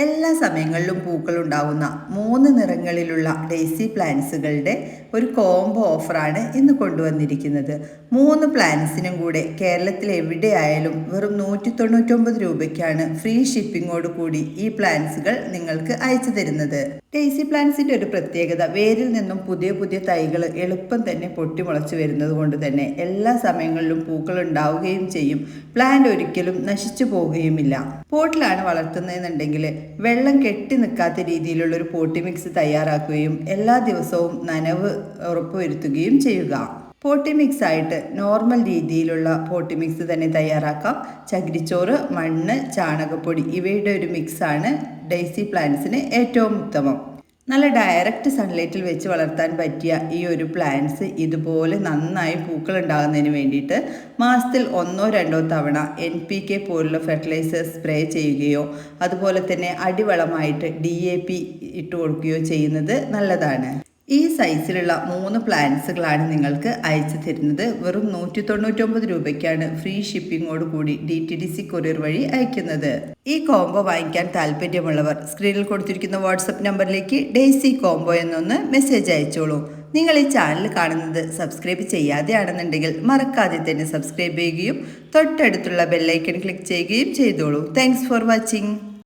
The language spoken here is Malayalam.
എല്ലാ സമയങ്ങളിലും പൂക്കളുണ്ടാവുന്ന 3 നിറങ്ങളിലുള്ള ഡെയ്സി പ്ലാന്റ്സുകളുടെ ഒരു കോംബോ ഓഫറാണ് ഇന്ന് കൊണ്ടുവന്നിരിക്കുന്നത്. 3 പ്ലാന്റ്സിനും കൂടെ കേരളത്തിൽ എവിടെയായാലും വെറും 199 രൂപയ്ക്കാണ് ഫ്രീ ഷിപ്പിങ്ങോട് കൂടി ഈ പ്ലാന്റ്സുകൾ നിങ്ങൾക്ക് അയച്ചു തരുന്നത്. ഡെയ്സി പ്ലാന്റ്സിൻ്റെ ഒരു പ്രത്യേകത, വേരിൽ നിന്നും പുതിയ പുതിയ തൈകൾ എളുപ്പം തന്നെ പൊട്ടിമുളച്ച് വരുന്നത് കൊണ്ട് തന്നെ എല്ലാ സമയങ്ങളിലും പൂക്കൾ ഉണ്ടാവുകയും ചെയ്യും. പ്ലാന്റ് ഒരിക്കലും നശിച്ചു പോവുകയുമില്ല. പോട്ടിലാണ് വളർത്തുന്നതെന്നുണ്ടെങ്കിൽ വെള്ളം കെട്ടി നിൽക്കാത്ത രീതിയിലുള്ള ഒരു പോട്ടി മിക്സ് തയ്യാറാക്കുകയും എല്ലാ ദിവസവും നനവ് ഉറപ്പുവരുത്തുകയും ചെയ്യുക. പോട്ടി മിക്സ് ആയിട്ട് നോർമൽ രീതിയിലുള്ള പോട്ടി മിക്സ് തന്നെ തയ്യാറാക്കാം. ചകിരിച്ചോറ്, മണ്ണ്, ചാണകപ്പൊടി ഇവയുടെ ഒരു മിക്സാണ് ഡെയ്സി പ്ലാന്റ്സിന് ഏറ്റവും ഉത്തമം. നല്ല ഡയറക്റ്റ് സൺലൈറ്റിൽ വെച്ച് വളർത്താൻ പറ്റിയ ഈ ഒരു പ്ലാന്റ്സ് ഇതുപോലെ നന്നായി പൂക്കൾ ഉണ്ടാകുന്നതിന് വേണ്ടിയിട്ട് മാസത്തിൽ 1-2 തവണ NPK പോലുള്ള ഫെർട്ടിലൈസേഴ്സ് സ്പ്രേ ചെയ്യുകയോ അതുപോലെ തന്നെ അടിവളമായിട്ട് DAP ഇട്ട് കൊടുക്കുകയോ ചെയ്യുന്നത് നല്ലതാണ്. ഈ സൈസിലുള്ള 3 പ്ലാന്റ്സുകളാണ് നിങ്ങൾക്ക് അയച്ചു തരുന്നത്. വെറും 199 രൂപയ്ക്കാണ് ഫ്രീ ഷിപ്പിങ്ങോട് കൂടി DTDC കൊറിയർ വഴി അയക്കുന്നത്. ഈ കോംബോ വാങ്ങിക്കാൻ താല്പര്യമുള്ളവർ സ്ക്രീനിൽ കൊടുത്തിരിക്കുന്ന വാട്സപ്പ് നമ്പറിലേക്ക് ഡെയ്സി കോംബോ എന്നൊന്ന് മെസ്സേജ് അയച്ചോളൂ. നിങ്ങൾ ഈ ചാനൽ കാണുന്നത് സബ്സ്ക്രൈബ് ചെയ്യാതെയാണെന്നുണ്ടെങ്കിൽ മറക്കാതെ തന്നെ സബ്സ്ക്രൈബ് ചെയ്യുകയും തൊട്ടടുത്തുള്ള ബെല്ലൈക്കൺ ക്ലിക്ക് ചെയ്യുകയും ചെയ്തോളൂ. Thanks for watching.